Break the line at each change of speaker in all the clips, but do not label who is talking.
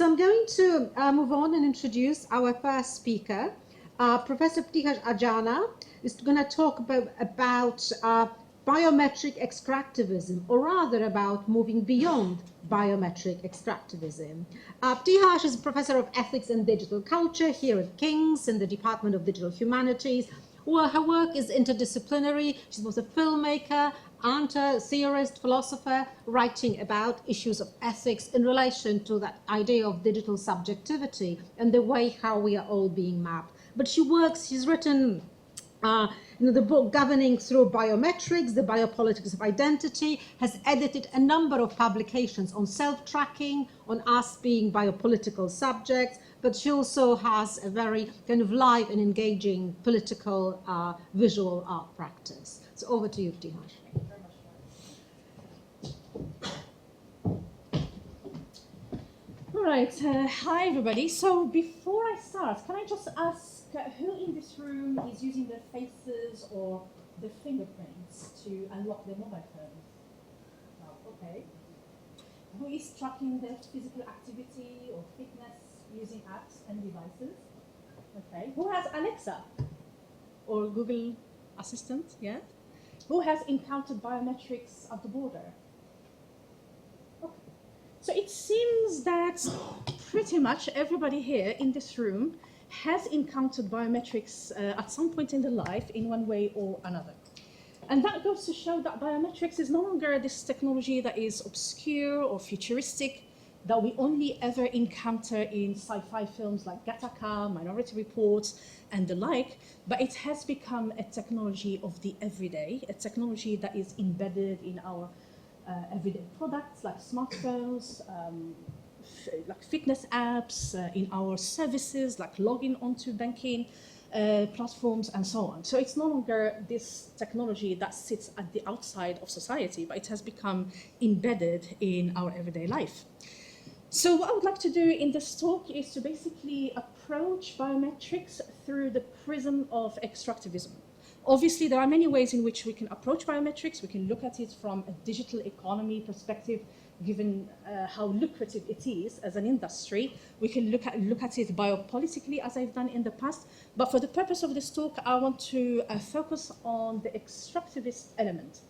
So I'm going to move on and introduce our first speaker. Professor Btihaj Ajana is going to talk about biometric extractivism, or rather about moving beyond biometric extractivism. Btihaj is Professor of Ethics and Digital Culture here at King's in the Department of Digital Humanities. Well, her work is interdisciplinary. She's both a filmmaker and a theorist, philosopher, writing about issues of ethics in relation to that idea of digital subjectivity and the way how we are all being mapped. But she's written the book Governing Through Biometrics, The Biopolitics of Identity, has edited a number of publications on self-tracking, on us being biopolitical subjects, but she also has a very kind of live and engaging political visual art practice. So over to you, Btihaj.
Thank you very much. All right, hi everybody. So before I start, can I just ask who in this room is using their faces or their fingerprints to unlock their mobile phones? Oh, okay. Who is tracking their physical activity or fitness using apps and devices? Okay. Who has Alexa or Google Assistant? Yeah. Who has encountered biometrics at the border? Okay. So it seems that pretty much everybody here in this room has encountered biometrics at some point in their life in one way or another. And that goes to show that biometrics is no longer this technology that is obscure or futuristic that we only ever encounter in sci-fi films like Gattaca, Minority Report, and the like, but it has become a technology of the everyday, a technology that is embedded in our everyday products like smartphones, like fitness apps, in our services, like logging onto banking platforms and so on. So it's no longer this technology that sits at the outside of society, but it has become embedded in our everyday life. So what I would like to do in this talk is to basically approach biometrics through the prism of extractivism. Obviously, there are many ways in which we can approach biometrics. We can look at it from a digital economy perspective, given how lucrative it is as an industry. We can look at it biopolitically, as I've done in the past. But for the purpose of this talk, I want to focus on the extractivist element.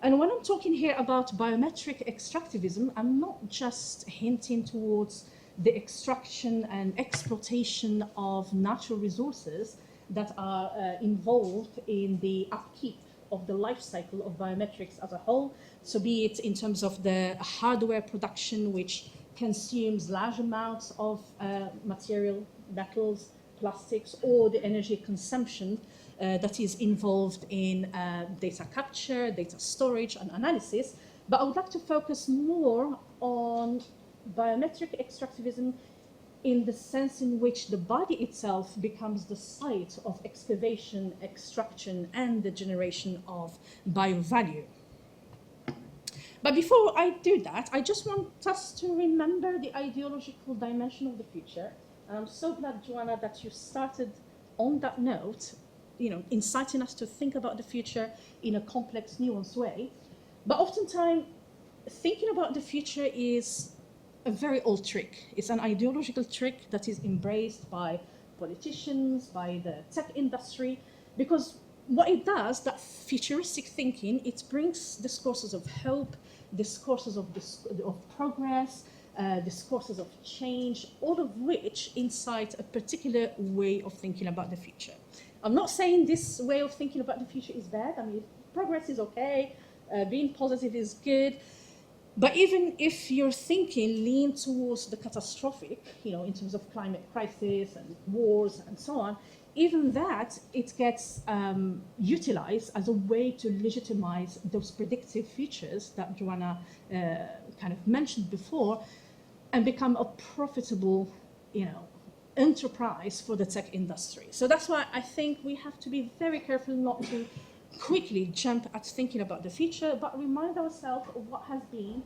And when I'm talking here about biometric extractivism, I'm not just hinting towards the extraction and exploitation of natural resources that are involved in the upkeep of the life cycle of biometrics as a whole. So be it in terms of the hardware production, which consumes large amounts of material, metals, plastics, or the energy consumption that is involved in data capture, data storage, and analysis. But I would like to focus more on biometric extractivism in the sense in which the body itself becomes the site of excavation, extraction, and the generation of biovalue. But before I do that, I just want us to remember the ideological dimension of the future. And I'm so glad, Joanna, that you started on that note, inciting us to think about the future in a complex, nuanced way. But oftentimes, thinking about the future is a very old trick. It's an ideological trick that is embraced by politicians, by the tech industry, because what it does, that futuristic thinking, it brings discourses of hope, discourses of progress, discourses of change, all of which incite a particular way of thinking about the future. I'm not saying this way of thinking about the future is bad. I mean, progress is okay, being positive is good. But even if your thinking leans towards the catastrophic, in terms of climate crisis and wars and so on, even that, it gets utilized as a way to legitimize those predictive features that Joanna kind of mentioned before, and become a profitable, enterprise for the tech industry. So that's why I think we have to be very careful not to quickly jump at thinking about the future, but remind ourselves of what has been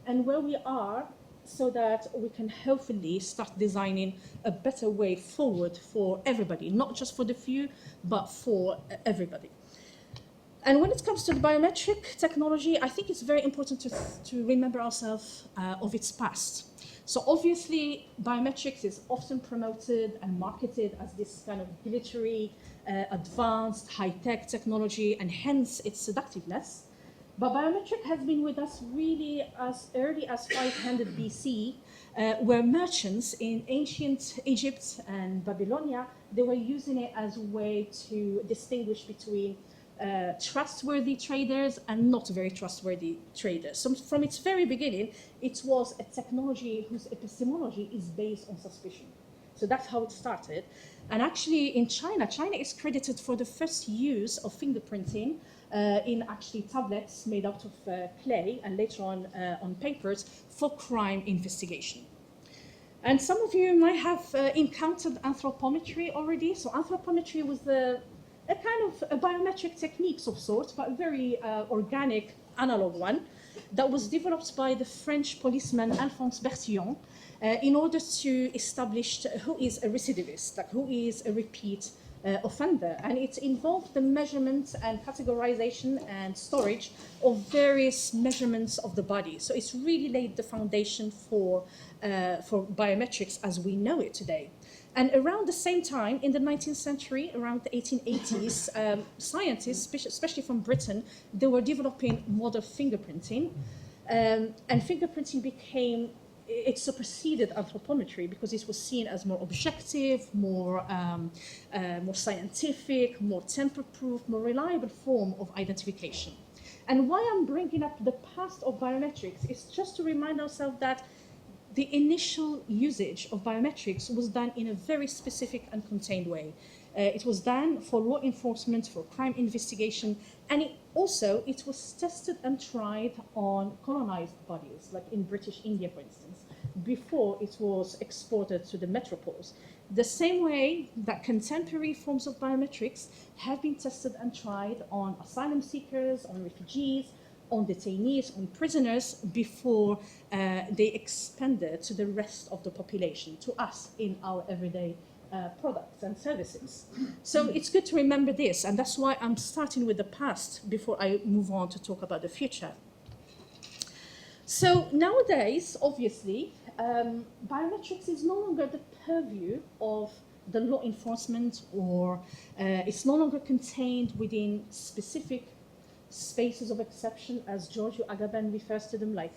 and where we are, so that we can hopefully start designing a better way forward for everybody, not just for the few, but for everybody. And when it comes to the biometric technology, I think it's very important to remember ourselves of its past. So obviously, biometrics is often promoted and marketed as this kind of glittery, advanced, high-tech technology, and hence its seductiveness. But biometric has been with us really as early as 500 BC, where merchants in ancient Egypt and Babylonia, they were using it as a way to distinguish between trustworthy traders and not very trustworthy traders. So from its very beginning, it was a technology whose epistemology is based on suspicion. So that's how it started. And actually in China, China is credited for the first use of fingerprinting in actually tablets made out of clay and later on papers for crime investigation. And some of you might have encountered anthropometry already. So anthropometry was a kind of a biometric techniques of sorts, but a very organic analog one that was developed by the French policeman Alphonse Bertillon in order to establish who is a recidivist, like who is a repeat offender. And it involved the measurement and categorization and storage of various measurements of the body. So it's really laid the foundation for biometrics as we know it today. And around the same time, in the 19th century, around the 1880s, scientists, especially from Britain, they were developing modern fingerprinting. And fingerprinting became, it superseded anthropometry because it was seen as more objective, more scientific, more tamper-proof, more reliable form of identification. And why I'm bringing up the past of biometrics is just to remind ourselves that the initial usage of biometrics was done in a very specific and contained way. It was done for law enforcement, for crime investigation, and it was tested and tried on colonized bodies, like in British India, for instance, before it was exported to the metropoles. The same way that contemporary forms of biometrics have been tested and tried on asylum seekers, on refugees, on detainees, on prisoners, before they expanded to the rest of the population, to us in our everyday products and services. So it's good to remember this, and that's why I'm starting with the past before I move on to talk about the future. So nowadays, obviously, biometrics is no longer the purview of the law enforcement, or it's no longer contained within specific spaces of exception, as Giorgio Agamben refers to them, like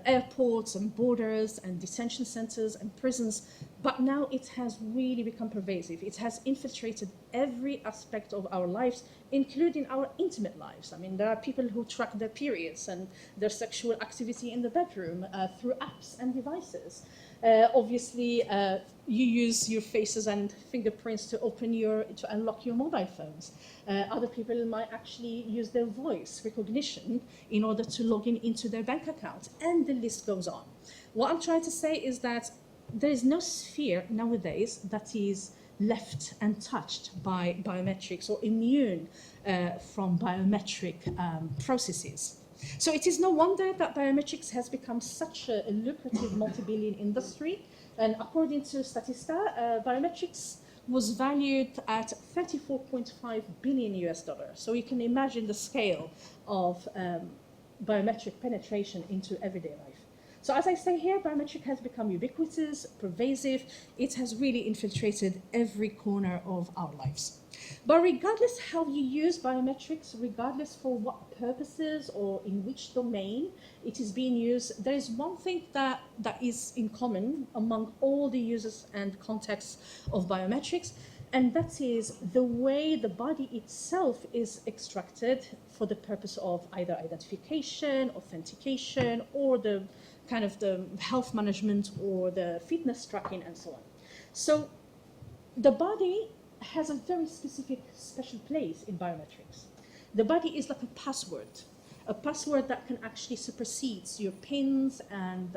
airports and borders and detention centers and prisons, but now it has really become pervasive. It has infiltrated every aspect of our lives, including our intimate lives. I mean, there are people who track their periods and their sexual activity in the bedroom through apps and devices. Obviously, you use your faces and fingerprints to unlock your mobile phones. Other people might actually use their voice recognition in order to log into their bank account, and the list goes on. What I'm trying to say is that there is no sphere nowadays that is left untouched by biometrics or immune from biometric processes. So it is no wonder that biometrics has become such a lucrative multi-billion industry. And according to Statista, biometrics was valued at 34.5 billion US dollars. So you can imagine the scale of biometric penetration into everyday life. So as I say here, biometric has become ubiquitous, pervasive. It has really infiltrated every corner of our lives. But regardless how you use biometrics, regardless for what purposes or in which domain it is being used, there is one thing that is in common among all the users and contexts of biometrics, and that is the way the body itself is extracted for the purpose of either identification, authentication, or the kind of the health management or the fitness tracking and so on. So the body has a very specific, special place in biometrics. The body is like a password that can actually supersede your PINs and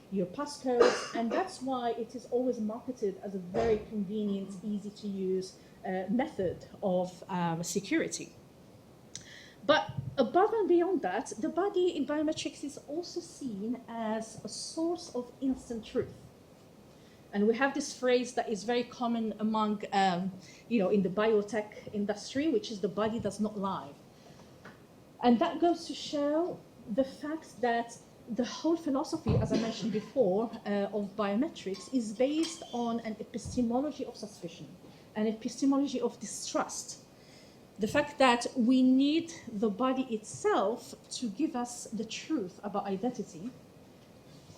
your passcodes, and that's why it is always marketed as a very convenient, easy to use method of security. But above and beyond that, the body in biometrics is also seen as a source of instant truth. And we have this phrase that is very common among, in the biotech industry, which is the body does not lie. And that goes to show the fact that the whole philosophy, as I mentioned before, of biometrics is based on an epistemology of suspicion, an epistemology of distrust. The fact that we need the body itself to give us the truth about identity,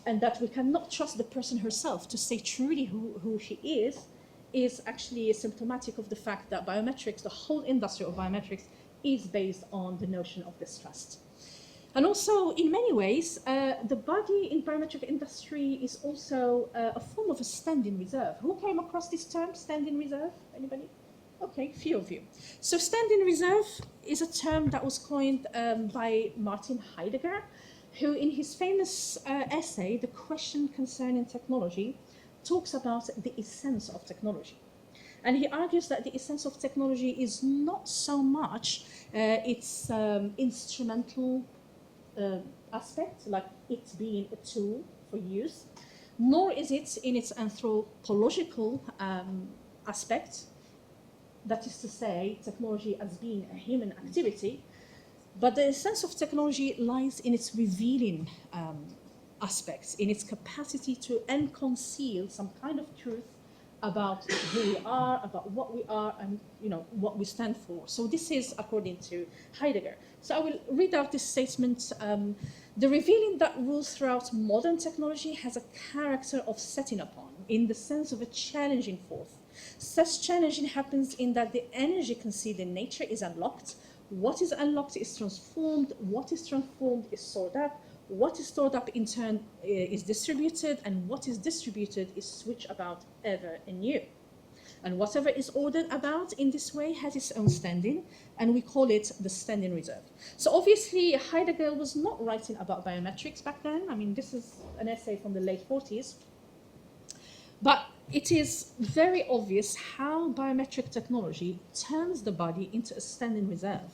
and that we cannot trust the person herself to say truly who she is actually symptomatic of the fact that biometrics, the whole industry of biometrics, is based on the notion of distrust. And also, in many ways, the body in biometric industry is also a form of a stand-in reserve. Who came across this term, stand-in reserve? Anybody? Okay, few of you. So stand-in reserve is a term that was coined by Martin Heidegger, who in his famous essay, The Question Concerning Technology, talks about the essence of technology. And he argues that the essence of technology is not so much its instrumental aspect, like it being a tool for use, nor is it in its anthropological aspect, that is to say, technology as being a human activity, but the essence of technology lies in its revealing aspects, in its capacity to unconceal some kind of truth about who we are, about what we are, and what we stand for. So this is according to Heidegger. So I will read out this statement. The revealing that rules throughout modern technology has a character of setting upon, in the sense of a challenging forth. Such challenging happens in that the energy concealed in nature is unlocked. What is unlocked is transformed. What is transformed is stored up. What is stored up in turn is distributed, and what is distributed is switched about ever anew. And whatever is ordered about in this way has its own standing, and we call it the standing reserve. So obviously Heidegger was not writing about biometrics back then. I mean, this is an essay from the late 40s. But it is very obvious how biometric technology turns the body into a standing reserve,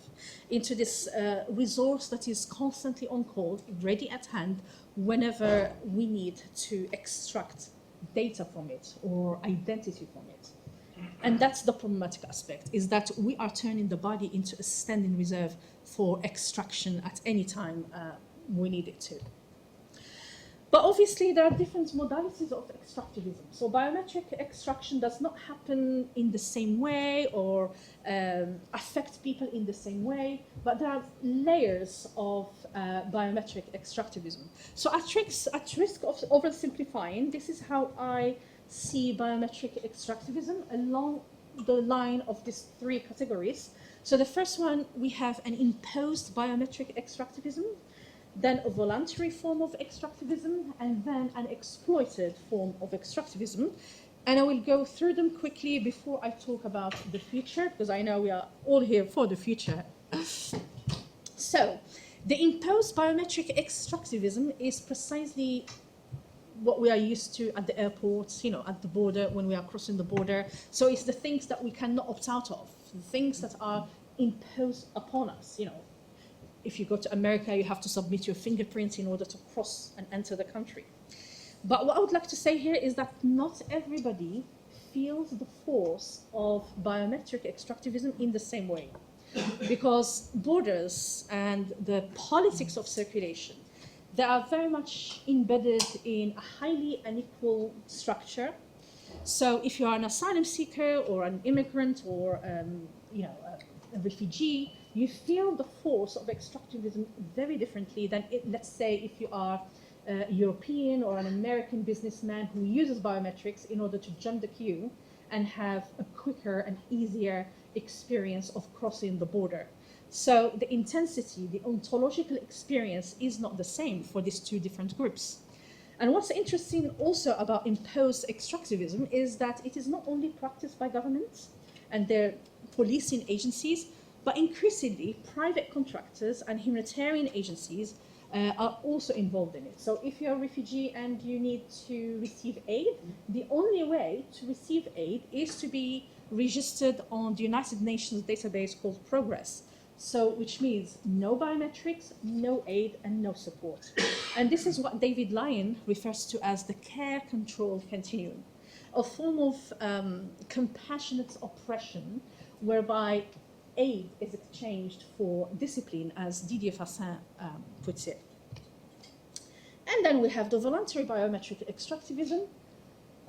into this resource that is constantly on call, ready at hand, whenever we need to extract data from it or identity from it. And that's the problematic aspect, is that we are turning the body into a standing reserve for extraction at any time we need it to. But obviously, there are different modalities of extractivism. So biometric extraction does not happen in the same way or affect people in the same way, but there are layers of biometric extractivism. So at risk of oversimplifying, this is how I see biometric extractivism along the line of these three categories. So the first one, we have an imposed biometric extractivism, then a voluntary form of extractivism, and then an exploited form of extractivism. And I will go through them quickly before I talk about the future, because I know we are all here for the future. So, the imposed biometric extractivism is precisely what we are used to at the airports, at the border, when we are crossing the border. So it's the things that we cannot opt out of, the things that are imposed upon us, If you go to America, you have to submit your fingerprints in order to cross and enter the country. But what I would like to say here is that not everybody feels the force of biometric extractivism in the same way. Because borders and the politics of circulation, they are very much embedded in a highly unequal structure. So if you are an asylum seeker or an immigrant or a refugee, you feel the force of extractivism very differently than, let's say, if you are a European or an American businessman who uses biometrics in order to jump the queue and have a quicker and easier experience of crossing the border. So the intensity, the ontological experience is not the same for these two different groups. And what's interesting also about imposed extractivism is that it is not only practiced by governments and their policing agencies, but increasingly private contractors and humanitarian agencies are also involved in it. So if you're a refugee and you need to receive aid, the only way to receive aid is to be registered on the United Nations database called Progress. So, which means no biometrics, no aid, and no support. And this is what David Lyon refers to as the care control continuum, a form of compassionate oppression whereby aid is exchanged for discipline, as Didier Fassin puts it. And then we have the voluntary biometric extractivism,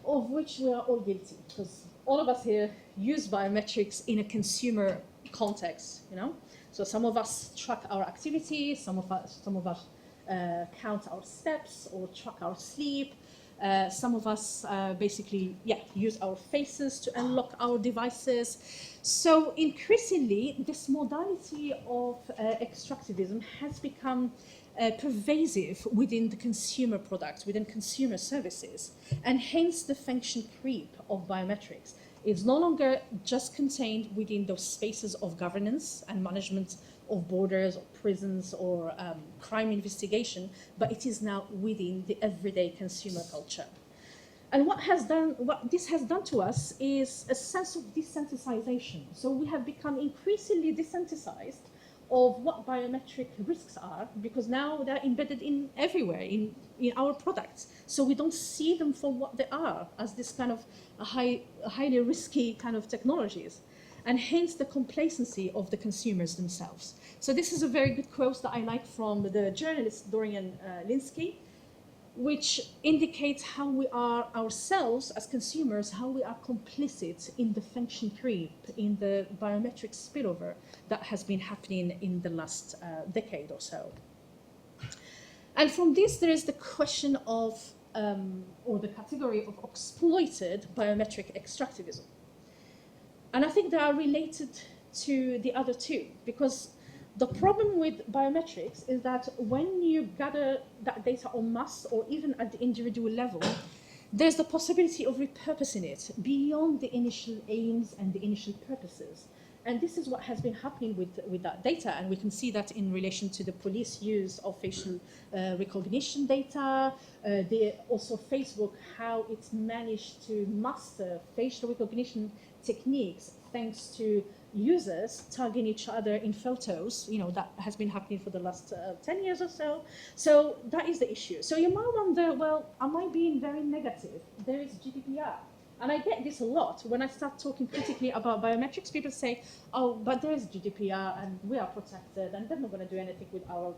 of which we are all guilty, because all of us here use biometrics in a consumer context, you know. So some of us track our activities, some of us count our steps or track our sleep. Some of us basically, use our faces to unlock our devices. So increasingly, this modality of extractivism has become pervasive within the consumer products, within consumer services, and hence the function creep of biometrics. It's no longer just contained within those spaces of governance and management of borders or prisons or crime investigation, but it is now within the everyday consumer culture. And what this has done to us is a sense of desensitization. So we have become increasingly desensitized of what biometric risks are, because now they're embedded in everywhere in our products. So we don't see them for what they are, as this kind of highly risky kind of technologies, and hence the complacency of the consumers themselves. So this is a very good quote that I like from the journalist Dorian Linsky, which indicates how we are ourselves as consumers, how we are complicit in the function creep, in the biometric spillover that has been happening in the last decade or so. And from this, there is the question of, or the category of exploited biometric extractivism. And I think they are related to the other two, because the problem with biometrics is that when you gather that data en masse, or even at the individual level, there's the possibility of repurposing it beyond the initial aims and the initial purposes. And this is what has been happening with that data. And we can see that in relation to the police use of facial recognition data, also Facebook, how it's managed to master facial recognition techniques thanks to users tagging each other in photos. You know, that has been happening for the last 10 years or so. So that is the issue. So you might wonder, well, am I being very negative? There is GDPR. And I get this a lot. When I start talking critically about biometrics, people say, oh, but there is GDPR and we are protected and they're not going to do anything with our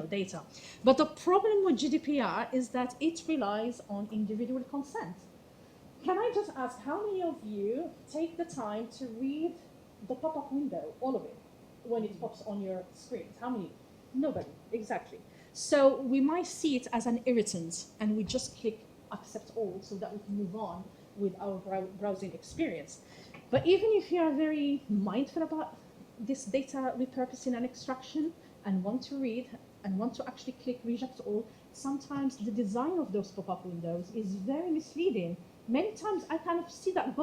data. But the problem with GDPR is that it relies on individual consent. Can I just ask, how many of you take the time to read the pop-up window, all of it, when it pops on your screens? How many? Nobody, exactly. So we might see it as an irritant and we just click accept all so that we can move on with our browsing experience. But even if you are very mindful about this data repurposing and extraction and want to read and want to actually click reject all, sometimes the design of those pop-up windows is very misleading. Many times I kind of see that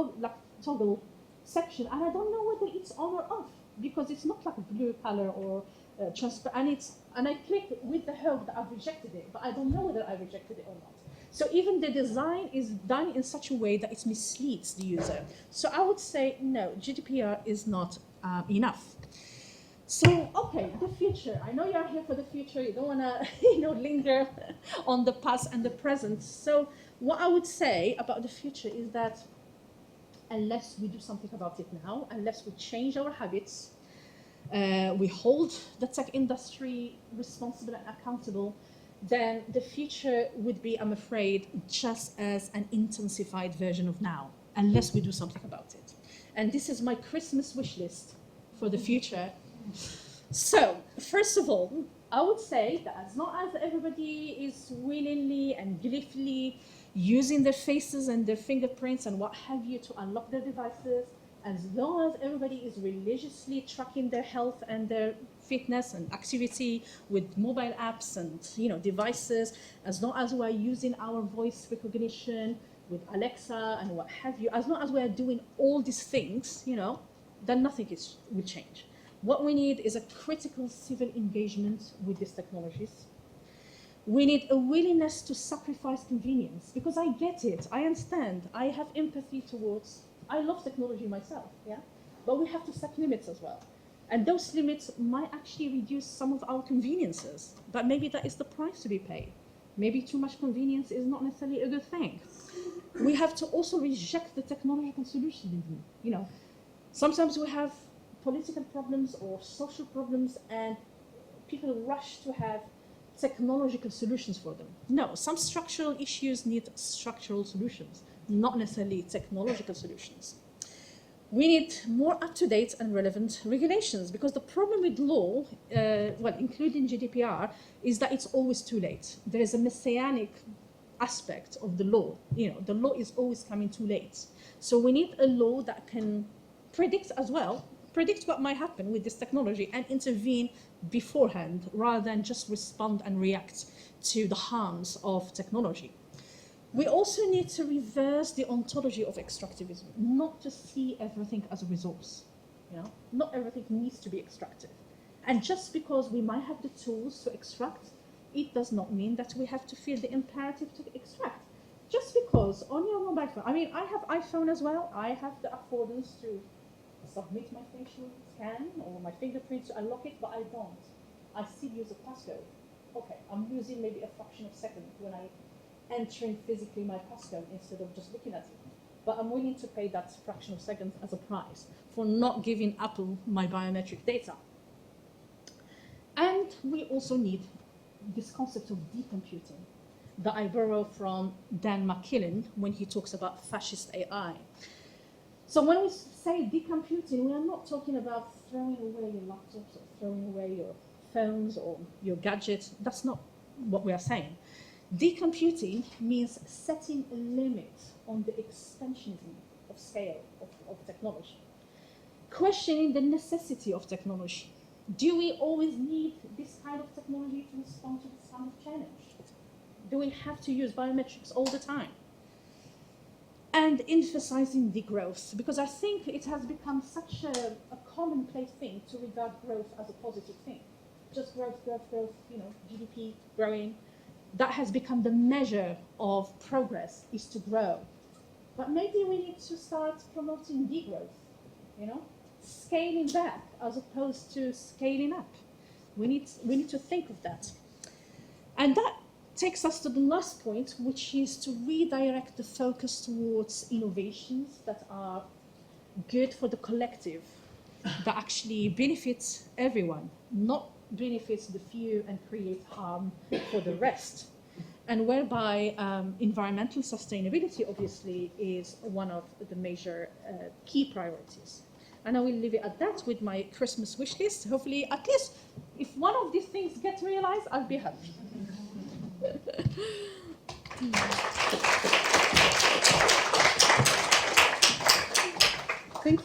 toggle section and I don't know whether it's on or off, because it's not like a blue color or transparent, and I click with the hope that I've rejected it, but I don't know whether I rejected it or not. So even the design is done in such a way that it misleads the user. So I would say, no, GDPR is not enough. So, okay, the future. I know you're here for the future. You don't want to linger on the past and the present. So what I would say about the future is that unless we do something about it now, unless we change our habits, we hold the tech industry responsible and accountable, then the future would be, I'm afraid, just as an intensified version of now, unless we do something about it. And this is my Christmas wish list for the future. So, first of all, I would say that as long as everybody is willingly and gleefully using their faces and their fingerprints and what have you to unlock their devices, as long as everybody is religiously tracking their health and their fitness and activity with mobile apps and devices, as long as we're using our voice recognition with Alexa and what have you, as long as we're doing all these things, then nothing will change. What we need is a critical civil engagement with these technologies. We need a willingness to sacrifice convenience, because I get it, I understand, I have empathy towards, I love technology myself, yeah? But we have to set limits as well. And those limits might actually reduce some of our conveniences, but maybe that is the price to be paid. Maybe too much convenience is not necessarily a good thing. We have to also reject the technological solution. Sometimes we have political problems or social problems, and people rush to have technological solutions for them. No, some structural issues need structural solutions, not necessarily technological solutions. We need more up-to-date and relevant regulations, because the problem with law, including GDPR, is that it's always too late. There is a messianic aspect of the law. The law is always coming too late. So we need a law that can predict as well, predict what might happen with this technology and intervene beforehand, rather than just respond and react to the harms of technology. We also need to reverse the ontology of extractivism, not to see everything as a resource. Not everything needs to be extracted. And just because we might have the tools to extract, it does not mean that we have to feel the imperative to extract. Just because on your mobile phone, I have iPhone as well, I have the affordance to submit my facial scan or my fingerprint to unlock it, but I don't. I still use a passcode. Okay, I'm losing maybe a fraction of a second when I entering physically my passcode instead of just looking at it. But I'm willing to pay that fraction of a second as a price for not giving Apple my biometric data. And we also need this concept of decomputing that I borrow from Dan McKillen when he talks about fascist AI. So when we say decomputing, we are not talking about throwing away your laptops or throwing away your phones or your gadgets. That's not what we are saying. Decomputing means setting a limit on the expansionism of scale of technology. Questioning the necessity of technology. Do we always need this kind of technology to respond to this kind of challenge? Do we have to use biometrics all the time? And emphasizing degrowth, because I think it has become such a commonplace thing to regard growth as a positive thing. Just growth, GDP growing. That has become the measure of progress, is to grow. But maybe we need to start promoting degrowth, scaling back as opposed to scaling up. We need to think of that. And that takes us to the last point, which is to redirect the focus towards innovations that are good for the collective, that actually benefits everyone, not benefits the few and create harm for the rest. And whereby environmental sustainability obviously is one of the major key priorities. And I will leave it at that with my Christmas wish list. Hopefully, at least if one of these things gets realized, I'll be happy.
Thank you.